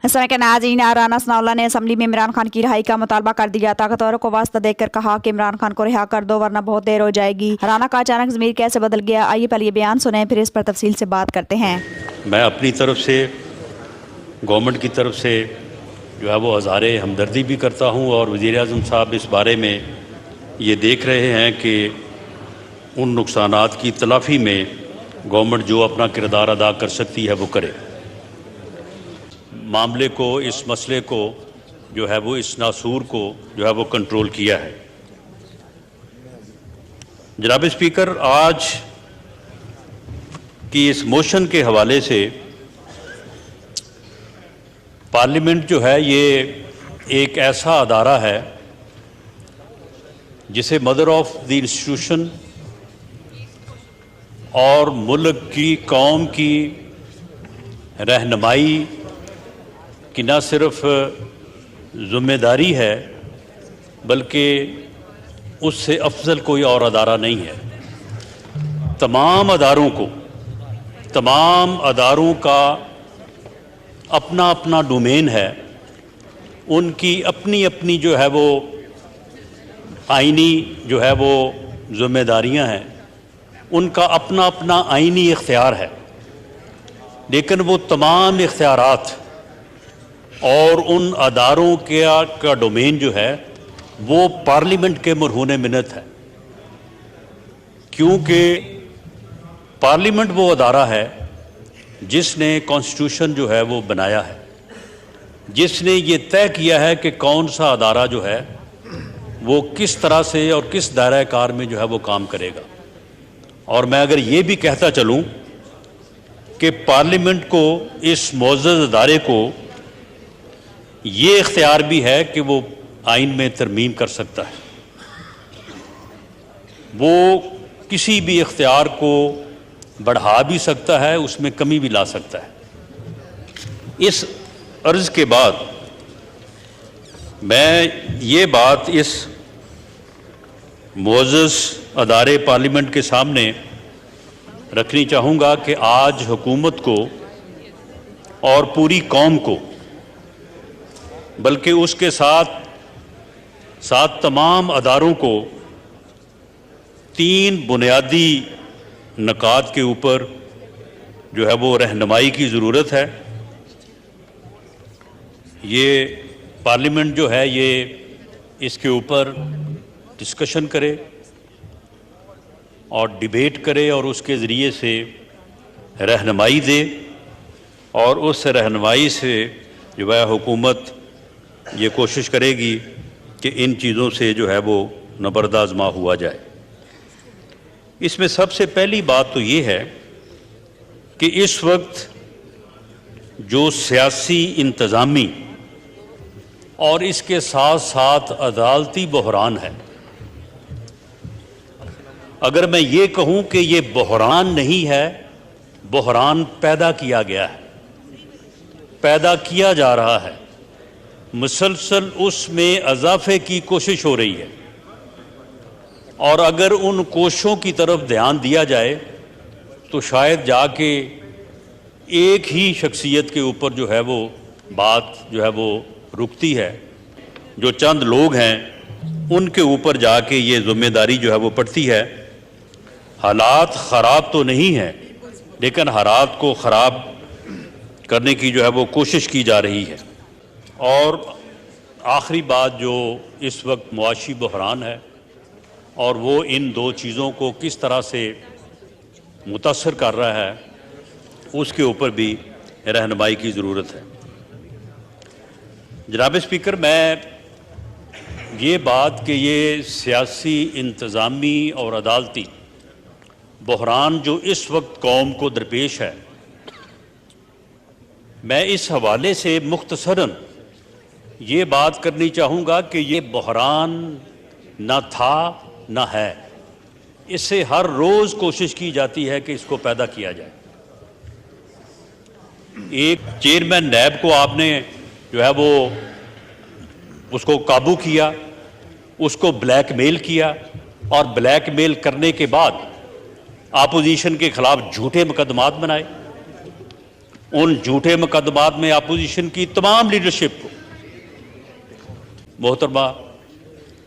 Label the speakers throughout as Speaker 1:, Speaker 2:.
Speaker 1: समय के नाज़रीन, राना सनाउल्लाह ने असम्बली में इमरान खान की रिहाई का मुतालबा कर दिया। ताकतवरों को वास्ता देकर कहा कि इमरान खान को रिहा कर दो वरना बहुत देर हो जाएगी। राना का अचानक ज़मीर कैसे बदल गया, आइए पहले ये बयान सुने, फिर इस पर तफसील से बात करते हैं।
Speaker 2: मैं अपनी तरफ से गवर्नमेंट की तरफ से जो है वो हज़ारे हमदर्दी भी करता हूँ और वज़ीर-ए-आज़म साहब इस बारे में ये देख रहे हैं कि उन नुकसानात की तलाफ़ी में गवर्नमेंट जो अपना किरदार अदा कर सकती है वो करे। मामले को, इस मसले को जो है वो, इस नासूर को जो है वो कंट्रोल किया है। जनाब स्पीकर, आज की इस मोशन के हवाले से पार्लियामेंट जो है ये एक ऐसा अदारा है जिसे मदर ऑफ द इंस्टीट्यूशन और मुल्क की, कौम की रहनुमाई कि न सिर्फ ज़िम्मेदारी है बल्कि उससे अफजल कोई और अदारा नहीं है। तमाम अदारों का अपना अपना डोमेन है, उनकी अपनी अपनी जो है वो आइनी जो है वो ज़िम्मेदारियां हैं, उनका अपना अपना आइनी इख्तियार है। लेकिन वो तमाम इख्तियारात और उन अदारों का डोमेन जो है वो पार्लियामेंट के मरहून मिन्नत है, क्योंकि पार्लियामेंट वो अदारा है जिसने कॉन्स्टिट्यूशन जो है वो बनाया है, जिसने ये तय किया है कि कौन सा अदारा जो है वो किस तरह से और किस दायरा कार में जो है वो काम करेगा। और मैं अगर ये भी कहता चलूँ कि पार्लियामेंट को, इस मुअज़्ज़ज़ अदारे को ये इख्तियार भी है कि वो आइन में तरमीम कर सकता है, वो किसी भी इख्तियार को बढ़ा भी सकता है, उसमें कमी भी ला सकता है। इस अर्ज़ के बाद मैं ये बात इस मुअज़्ज़ज़ अदारे पार्लियामेंट के सामने रखनी चाहूँगा कि आज हुकूमत को और पूरी कौम को, बल्कि उसके साथ साथ तमाम अदारों को 3 बुनियादी नकात के ऊपर जो है वो रहनुमाई की ज़रूरत है। ये पार्लियामेंट जो है ये इसके ऊपर डिस्कशन करे और डिबेट करे और उसके ज़रिए से रहनुमाई दे, और उस रहनुमाई से जो है हुकूमत ये कोशिश करेगी कि इन चीज़ों से जो है वो नबरदाज़मा हुआ जाए। इसमें सबसे पहली बात तो ये है कि इस वक्त जो सियासी, इंतज़ामी और इसके साथ साथ अदालती बहरान है, अगर मैं ये कहूँ कि ये बहरान नहीं है, बहरान पैदा किया गया है, पैदा किया जा रहा है, मुसलसल उसमें इजाफे की कोशिश हो रही है। और अगर उन कोशिशों की तरफ ध्यान दिया जाए तो शायद जाके एक ही शख्सियत के ऊपर जो है वो बात जो है वो रुकती है, जो चंद लोग हैं उनके ऊपर जाके ये ज़िम्मेदारी जो है वो पड़ती है। हालात ख़राब तो नहीं है, लेकिन हालात को ख़राब करने की जो है वो कोशिश की जा रही है। और आखिरी बात जो इस वक्त मुआशी बहरान है और वो इन 2 चीज़ों को किस तरह से मुतासर कर रहा है, उसके ऊपर भी रहनुमाई की ज़रूरत है। जनाब स्पीकर, मैं ये बात कि ये सियासी, इंतज़ामी और अदालती बहरान जो इस वक्त कौम को दरपेश है, मैं इस हवाले से मुख्तसरन ये बात करनी चाहूँगा कि ये बहरान न था न है। इससे हर रोज़ कोशिश की जाती है कि इसको पैदा किया जाए। एक चेयरमैन नैब को आपने जो है वो उसको काबू किया, उसको ब्लैकमेल किया, और ब्लैकमेल करने के बाद अपोजिशन के ख़िलाफ़ झूठे मुकदमात बनाए, उन झूठे मुकदमात में अपोजिशन की तमाम लीडरशिप को, मोहतरमा,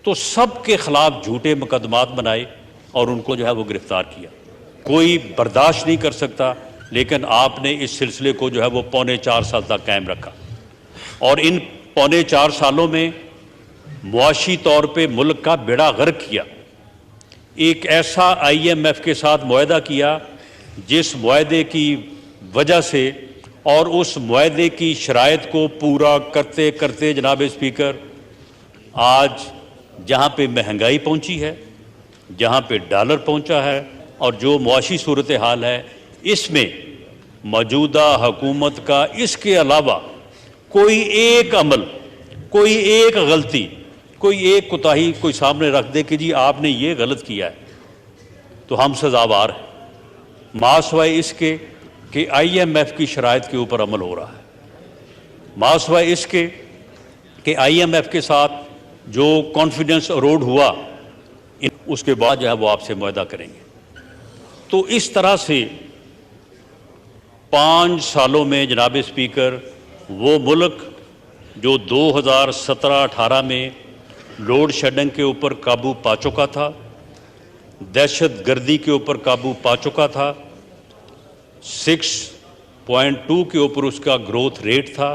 Speaker 2: तो सब के खिलाफ झूठे मुकदमात बनाए और उनको जो है वो गिरफ्तार किया। कोई बर्दाश्त नहीं कर सकता, लेकिन आपने इस सिलसिले को जो है वो 4.25 साल तक कायम रखा और इन 4.25 सालों में मुआशी तौर पे मुल्क का बेड़ा गर्क किया। एक ऐसा IMF के साथ मुआहदा किया जिस मुआहदे की वजह से और उस मुआहदे की शराइत को पूरा करते करते जनाब स्पीकर, आज जहाँ पे महंगाई पहुँची है, जहाँ पे डॉलर पहुँचा है और जो मुआशी सूरत हाल है, इसमें मौजूदा हुकूमत का इसके अलावा कोई एक अमल, कोई एक गलती, कोई एक कोताही कोई सामने रख दे कि जी आपने ये गलत किया है, तो हम सजावार हैं। मासवाए इसके कि IMF की शराइत के ऊपर अमल हो रहा है, मासवाए इसके कि IMF के साथ जो कॉन्फिडेंस एरोड हुआ, उसके बाद जो है वो आपसे मुआहदा करेंगे। तो इस तरह से 5 सालों में जनाब स्पीकर, वो मुल्क जो 2017-18 में लोड शेडिंग के ऊपर काबू पा चुका था, दहशत गर्दी के ऊपर काबू पा चुका था, 6.2 के ऊपर उसका ग्रोथ रेट था,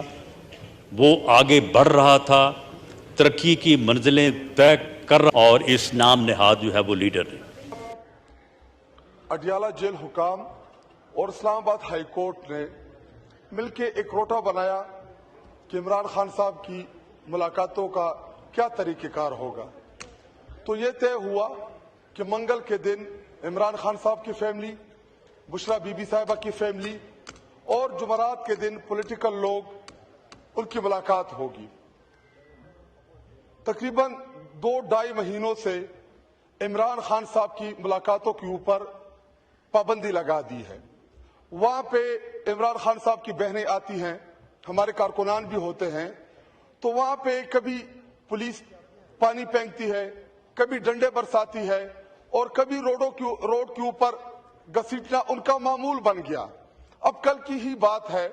Speaker 2: वो आगे बढ़ रहा था, तरक्की की मंजिलें तय कर रहा, और इस नाम नहाद जो है वो लीडर है।
Speaker 3: अडियाला जेल हुकाम और इस्लामाबाद हाई कोर्ट ने मिलकर एक रोटा बनाया कि इमरान खान साहब की मुलाकातों का क्या तरीक़ेकार होगा। तो ये तय हुआ कि मंगल के दिन इमरान खान साहब की फैमिली, बुशरा बीबी साहिबा की फैमिली और जुमरात के दिन पॉलिटिकल लोग, उनकी मुलाकात होगी। तकरीबन 2-2.5 महीनों से इमरान खान साहब की मुलाकातों के ऊपर पाबंदी लगा दी है। वहां पे इमरान खान साहब की बहनें आती हैं, हमारे कारकुनान भी होते हैं, तो वहां पे कभी पुलिस पानी फेंकती है, कभी डंडे बरसाती है और कभी रोड के ऊपर घसीटना उनका मामूल बन गया। अब कल की ही बात है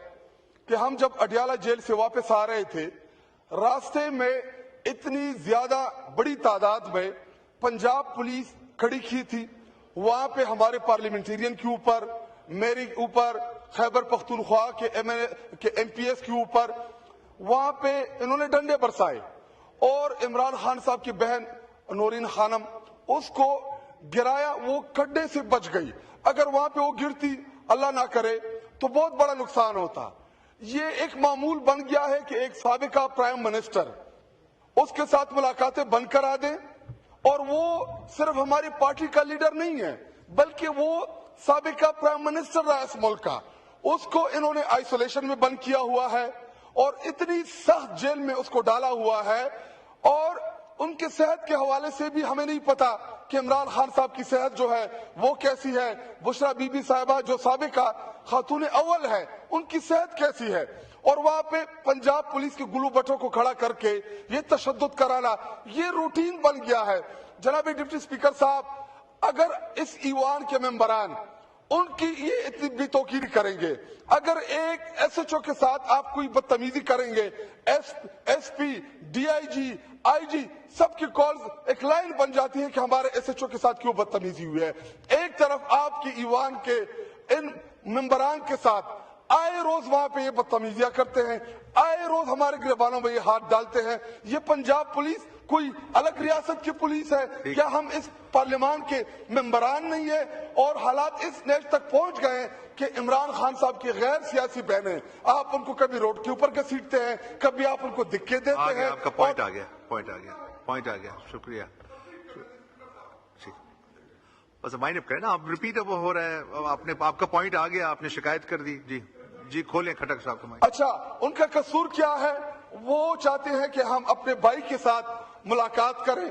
Speaker 3: कि हम जब अडियाला जेल से वापस आ रहे थे, रास्ते में इतनी ज्यादा बड़ी तादाद में पंजाब पुलिस खड़ी की थी। वहां पे हमारे पार्लियामेंटेरियन के ऊपर, मेरे ऊपर, खैबर पख्तूनख्वा के MPS के ऊपर, वहां पे इन्होंने डंडे बरसाए और इमरान खान साहब की बहन नूरीन खानम, उसको गिराया, वो खड्डे से बच गई। अगर वहां पे वो गिरती, अल्लाह ना करे, तो बहुत बड़ा नुकसान होता। ये एक मामूल बन गया है कि एक साबिका प्राइम मिनिस्टर, उसके साथ मुलाकातें बंद करा दें, और वो सिर्फ हमारी पार्टी का लीडर नहीं है, बल्कि वो साबिका प्राइम मिनिस्टर रहा इस मुल्क का, उसको इन्होंने आइसोलेशन में बंद किया हुआ है और इतनी सख्त जेल में उसको डाला हुआ है। और उनके सेहत के हवाले से भी हमें नहीं पता कि इमरान खान साहब की सेहत जो है वो कैसी है, बुशरा बीबी साहिबा जो साबिका खातून अव्वल है, उनकी सेहत कैसी है। और वहां पे पंजाब पुलिस के गुलू भट्टों को खड़ा करके ये तशद्दुद कराना, ये रूटीन बन गया है। जनाब डिप्टी स्पीकर साहब, अगर इस ईवान के मेंबरान उनकी ये इतनी बेतौकीरी करेंगे, अगर एक SHO के साथ आप कोई बदतमीजी करेंगे, SP, DIG, IG सबकी कॉल्स एक लाइन बन जाती है कि हमारे SHO के साथ क्यों बदतमीजी हुई है। एक तरफ आपकी ईवान के इन मेंबरान के साथ आए रोज वहां पे ये बदतमीजियां करते हैं, आए रोज हमारे गिरबानों में ये हाथ डालते हैं। ये पंजाब पुलिस कोई अलग रियासत की पुलिस है क्या? हम इस पार्लियामान के मेंबरान नहीं है? और हालात इस नेच तक पहुंच गए हैं कि इमरान खान साहब की गैर सियासी बहनें, आप उनको कभी रोड के ऊपर घसीटते हैं, कभी आप उनको धक्के देते हैं।
Speaker 4: आपका पॉइंट आ गया, शुक्रिया। बस माइंड अप ना, आप रिपीट अब हो रहा है, आपने आपका पॉइंट आ गया, आपने शिकायत कर दी। जी खोलें खटक साहब का माइंड।
Speaker 3: अच्छा, उनका कसूर क्या है? वो चाहते हैं कि हम अपने भाई के साथ मुलाकात करें,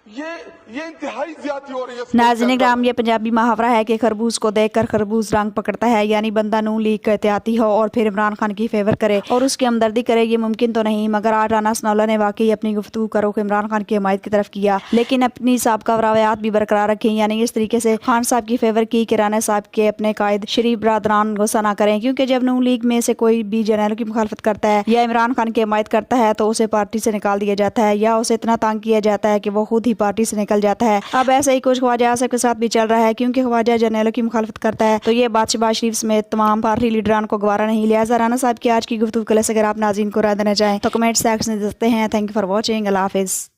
Speaker 3: ये इंतहाई ज्यादती हो रही है।
Speaker 1: नाज़रीन इकराम, ये पंजाबी मुहावरा है कि खरबूज को देखकर खरबूज रंग पकड़ता है, यानी बंदा नून लीग का एहतियाती हो और फिर इमरान खान की फेवर करे और उसकी हमदर्दी करे। ये मुमकिन तो नहीं, मगर आज राना सनाउल्लाह ने वाकई अपनी गुफ्तगू करो कि इमरान खान की हमायत की तरफ किया, लेकिन अपनी साबका रवायात भी बरकरार रखी, यानी इस तरीके से खान साहब की फेवर की कि राना साहब के अपने कायद शरीफ बरादरान गुस्सा ना करें, क्योंकि जब नून लीग में से कोई भी जर्नैलों की मुखालफत करता है या इमरान खान की हमायत करता है तो उसे पार्टी से निकाल दिया जाता है या उसे इतना तंग किया जाता है कि वो खुद ही पार्टी से निकल जाता है। अब ऐसा ही कुछ ख्वाजा आसिफ के साथ भी चल रहा है, क्योंकि ख्वाजा जर्नैलों की मुखालफत करता है तो ये बात शहबाज शरीफ समेत तमाम पार्टी लीडरान को गवारा नहीं। लिहाजा राना साहब की आज की गुफ्तगू के लिए अगर आप नाज़रीन को राय देना चाहें तो कमेंट सेक्शन में दे सकते हैं। Thank you for watching. अल्लाह हाफिज़।